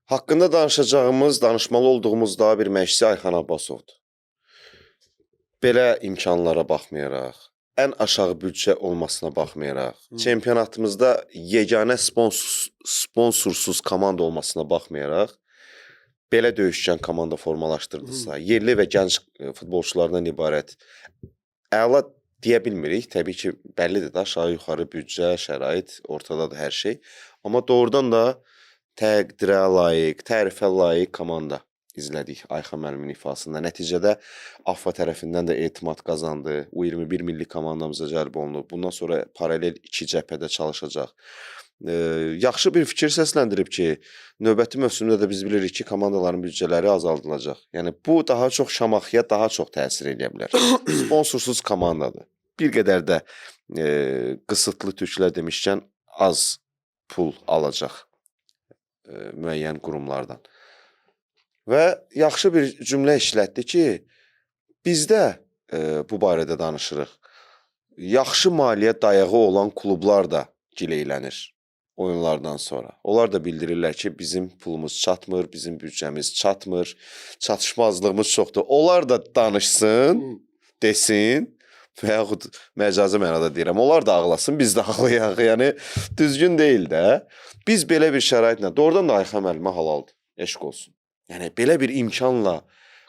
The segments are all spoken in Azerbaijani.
Haqqında danışacağımız, danışmalı olduğumuz daha bir məşqçi Ayxan Abbasovdur. Belə imkanlara baxmayaraq, ən aşağı büdcə olmasına baxmayaraq, çempionatımızda yeganə sponsorsuz komanda olmasına baxmayaraq, belə döyüşkən komanda formalaşdırdısa, yerli və gənc futbolçulardan ibarət əla deyə bilmirik. Təbii ki, bəllidir də, aşağı-yuxarı büdcə, şərait, ortadadır hər şey. Amma doğrudan da təqdirə layiq, tərifə layiq komanda izlədik Ayxan müəllimin ifasında. Nəticədə AFFA tərəfindən də etimad qazandı. U21 milli komandamıza cəlb olunub. Bundan sonra paralel 2 cəbhədə çalışacaq. Yaxşı bir fikir səsləndirib ki, növbəti mövsümdə də biz bilirik ki, komandaların büdcələri azaldılacaq. Yəni bu daha çox Şamaxıya daha çox təsir edə bilər. Sponsorsuz komandadır. Bir qədər də qısıtlı türklər demişkən az pul alacaq müəyyən qurumlardan. Və yaxşı bir cümlə işlətdi ki, bizdə bu barədə danışırıq. Yaxşı maliyyə dayağı olan klublar da gileylənir oyunlardan sonra. Onlar da bildirirlər ki, bizim pulumuz çatmır, bizim büdcəmiz çatmır, çatışmazlığımız çoxdur. Onlar da danışsın, desin və yaxud məcazi mənada deyirəm. Onlar da ağlasın, biz də ağlayaq. Yəni, düzgün deyil də. Biz belə bir şəraitlə, doğrudan da Ayxan müəllimə halaldır, eşq olsun. Yəni, belə bir imkanla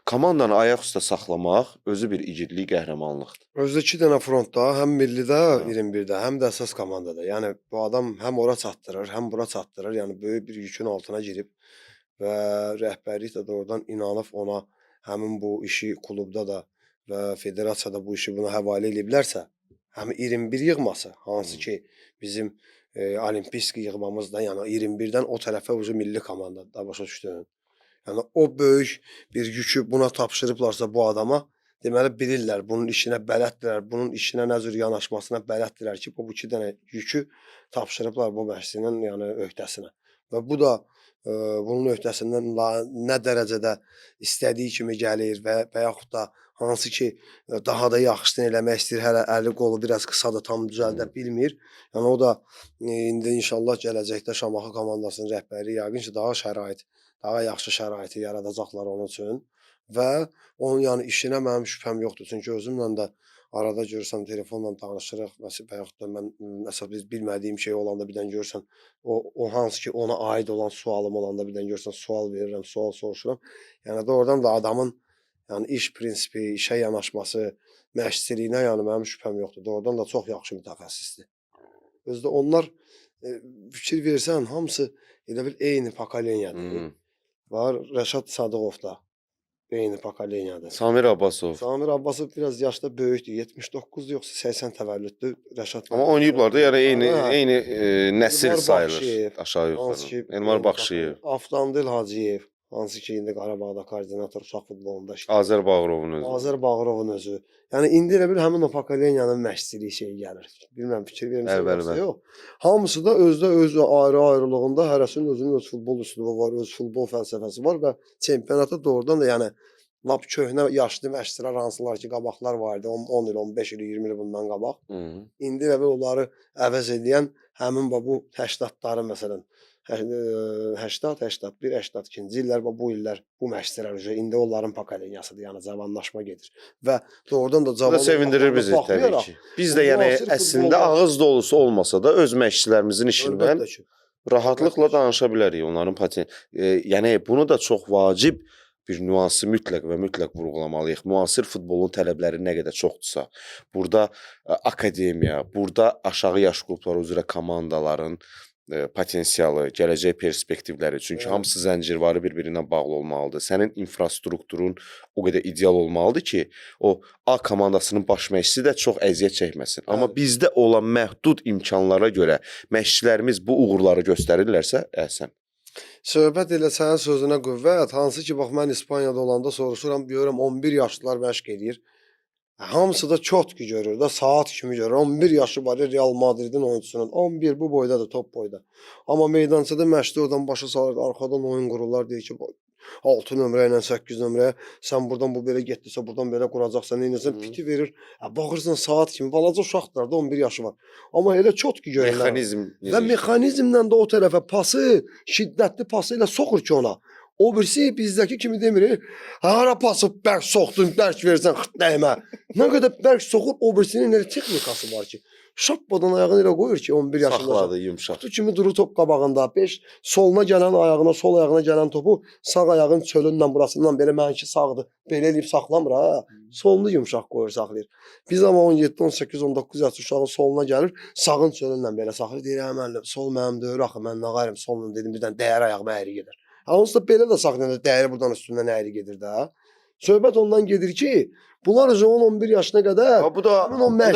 komandanı ayaq üstə saxlamaq özü bir igidlik, qəhrəmanlıqdır. Özdə 2 dənə frontda, həm millidə, 21-də, həm də əsas komandada. Yəni, bu adam həm ora çatdırır, həm bura çatdırır. Yəni, böyük bir yükün altına girib və rəhbərlik də doğrudan inanıb ona həmin bu işi klubda da və federasiyada bu işi buna həvalə ediblərsə, həm 21 yığması, hansı ki, bizim olimpisk yığmamızda, yəni 21-dən o tərəfə ucu milli komanda da başa düşdün. Yəni, o böyük bir yükü buna tapşırıblarsa bu adama, deməli bilirlər, bunun işinə bələddirlər, bunun işinə nə cür yanaşmasına bələddirlər ki, bu 2 dənə yükü tapşırıblar bu məşqçinin yəni, öhdəsinə. Və bu da bunun öhdəsindən nə dərəcədə istədiyi kimi gəlir və yaxud da hansı ki, daha da yaxşısını eləmək istəyir, hələ əli qolu biraz qısadır, tam düzəldə bilmir. Yəni, o da indi inşallah gələcəkdə Şamaxı komandasının rəhbəri yəqin ki, daha yaxşı şəraiti yaradacaqlar onun üçün və onun yəni işinə mənim şübhəm yoxdur. Çünki özümlə də arada görürsən telefonla danışırıq və yaxud da mən məsələn biz bilmədiyim şey olanda birdən görürsən o hansı ki ona aid olan sualım olanda birdən görürsən sual verirəm, sual soruşuram. Yəni doğrudan da adamın yəni iş prinsipi, işə yanaşması, məşqçiliyinə yəni mənim şübhəm yoxdur. Doğrudan da çox yaxşı mütəxəssisdir. Özdə onlar fikir versən hamısı elə bil eyni pokoleniyadır. Var Rəşad Sadıqov da eyni pokoleniyadır. Samir Abbasov. Samir Abbasov biraz yaşda böyükdür. 79-dur yoxsa 80 təvəllüddür Rəşad. Amma oynayıblar da, yəni eyni nəsil sayılır aşağı yuxarı. Elmar Baxşıyev. Avtandil Hacıyev, hansı ki indi Qarabağda koordinator uşaq futbolunda işləyir. Azər Bağırovun özü. Azər Bağırovun özü. Yəni indi elə bil həmin o pokoleniyanın məşqçiliyi şeyi gəlir. Bilmirəm fikir vermirsən yox. Hamısı da özdə öz ayrı-ayrılığında hərəsinin özünün öz futbol üslubu var, öz futbol fəlsəfəsi var və çempionata doğrudan da yəni lap köhnə yaşlı məşqçilər hansılar ki, qabaqlar var idi, 10 il, 15 il, 20 il bundan qabaq. İndi elə bil onları əvəz edən həmin bu 80-ları məsələn 80, 81, 82-ci illər və bu illər bu məşqçilər indi onların pokoleniyasıdır, yəni cavanlaşma gedir. Və doğrudan da cavanlaşma sevindirir bizi təbii ki. Biz də yəni əslində ağız dolusu olmasa da öz məşqçilərimizin işindən rahatlıqla danışa bilərik onların yəni bunu da çox vacib bir nüansı mütləq və mütləq vurğulamalıyıq. Müasir futbolun tələbləri nə qədər çoxdursa, burada akademiya, burada aşağı yaş qrupları üzrə komandaların potensialı, gələcək perspektivləri. Çünki hamısı zəncirvarı bir-birinə bağlı olmalıdır. Sənin infrastrukturun o qədər ideal olmalıdır ki, o A komandasının baş məşqçisi də çox əziyyət çəkməsin. Amma bizdə olan məhdud imkanlara görə məşqçilərimiz bu uğurları göstərirlərsə, əhsən. Söhbət elə sənin sözünə qüvvət. Hansı ki, bax, mən İspaniyada olanda soruşuram, görürəm 11 yaşlılar məşq edir. Hamısı da çotki görür da, saat kimi görür. 11 yaşı var Real Madridin oyuncusunun. 11 bu boydadır, top boyda. Amma meydançada məşqdə oradan başa salır, arxadan oyun qururlar, deyir ki, 6 nömrə ilə 8 nömrəyə sən buradan bu belə getdisə, buradan belə quracaqsan, neynəsən piti verir. Baxırsan saat kimi balaca uşaqdır da 11 yaşı var. Amma elə çotki görürlər. Mexanizm. Və mexanizmlə də o tərəfə pası, şiddətli pası ilə soxur ki ona. O birisi bizdəki kimi demir, hara pası bərk soxdun, bərk versən xıtdəyimə. Nə qədər bərk soxur, o birisinin elə texnikası var ki. Şappadan ayağını elə qoyur ki 11 yaşında. Saxladı, yumşaq. Kutu kimi durur top qabağında. 5 soluna gələn ayağına, sol ayağına gələn topu sağ ayağın çölündən burasından belə mənki sağdır. Belə eləyib saxlamır ha. Solunu yumşaq qoyur, saxlayır. Biz amma 17, 18, 19 yaş uşağın soluna gəlir, sağın çölündən belə saxlayır. Deyir, hə müəllim, sol mənim deyir, axı mən nə qayırım solundan dedim, birdən dəyər ayağıma əyri gedir. Ha onsuz da belə də saxlayır, dəyəri buradan üstündən əyri gedir də. Söhbət ondan gedir ki, bunlar 10-11 yaşına qədər Bu da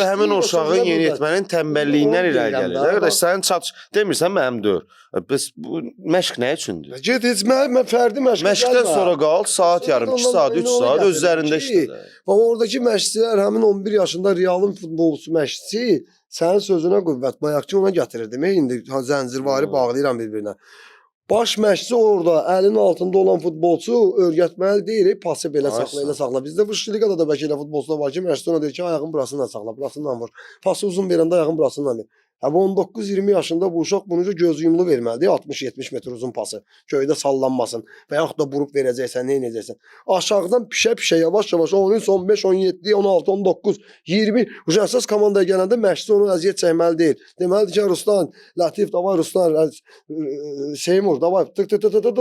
həmin o uşağın yeniyetmənin tənbəlliyindən irəli gəlir. Qardaş, sənin çatış demirsən mənim deyil. Bəs bu məşq nə üçündür? Get heç mən fərdi məşq. Məşqdən sonra qal, saat yarım, 2 saat, 3 saat öz üzərində işlə. Və oradakı məşqçilər həmin 11 yaşında Realın futbolçusu məşqçisi sənin sözünə qüvvət, bayaqçı ona gətirir demək. İndi zəncirvari bağlayıram bir-birinə. Baş məşqçi orada əlinin altında olan futbolçu öyrətməli deyil, pası belə saxla, elə saxla. Bizdə bu liqada da bəlkə elə futbolçular var ki, məşqçi ona deyir ki, ayağın burasından saxla, burasından vur. Pası uzun verəndə ayağın burasından ver. Hə bu 19-20 yaşında bu uşaq bunu göz yumulu verməlidir. 60-70 metr uzun pası. Göydə sallanmasın və yaxud da vurup verəcəksən, nə edəcəksən. Aşağıdan pişə-pişə yavaş-yavaş 13, 15, 17, 16, 19, 20 əsas komandaya gələndə məşqçi onu əziyyət çəkməli deyil. Deməlidir ki, Ruslan, Latif, davay Ruslan, Seymur, davay tık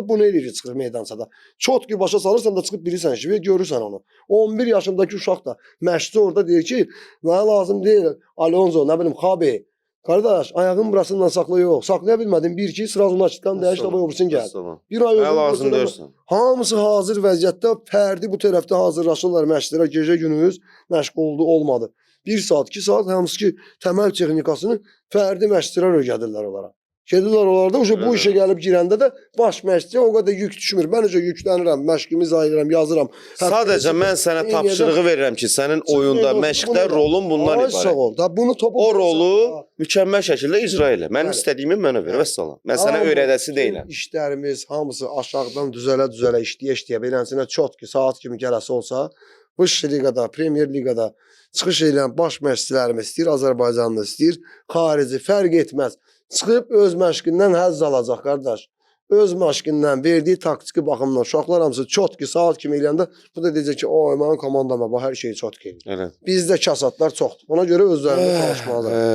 bunu eləyir çıxır meydansada. Çot ki başa salırsan da çıxıb bilirsən ki, görürsən onu. 11 yaşındakı uşaq da məşqçi orada deyir ki, mənə lazım deyil Alonso, nə bilim, Xabi. Qardaş, ayağın burasından saxla yox. Saxlaya bilmədin. 1-2 sırazını açıqdan dəyiş davay obursun gəl. Bir ay lazım deyirsən. Hamısı hazır vəziyyətdə, fərdi bu tərəfdə hazırlaşırlar məşqlərə. Gecə günüz məşq oldu, olmadı. 1 saat, 2 saat hamısı ki təməl texnikasını fərdi məşqçilər öyrədirlər onlara. Gedirlər onlarda, bu işə gəlib girəndə də baş məşqçiyə o qədər yük düşmür. Mən necə yüklənirəm, məşqimi zayıram, yazıram. Sadəcə mən sənə tapşırığı verirəm ki, sənin oyunda, məşqdə rolun bundan ibarət. O rolu mükəmməl şəkildə icra elə. Mənim istədiyimi mənə ver, vəssalam. Mən sənə öyrədəsi deyiləm. İşlərimiz hamısı aşağıdan düzələ-düzələ, işləyə-işləyə, beləsinə çot ki, saat kimi gələsi olsa, bu liqada, Premier liqada çıxış edən baş məşqçilərimiz istəyir, Azərbaycanlı istəyir, xarici fərq etməz. Çıxıb öz məşqindən həzz alacaq, qardaş. Öz məşqindən, verdiyi taktiki baxımdan uşaqlar hamısı çot ki, saat kimi eləyəndə bu da deyəcək ki, oy, mənim komandama bax, hər şeyi çot ki. Bizdə kasatlar çoxdur. Ona görə özlərində çalışmalıdır.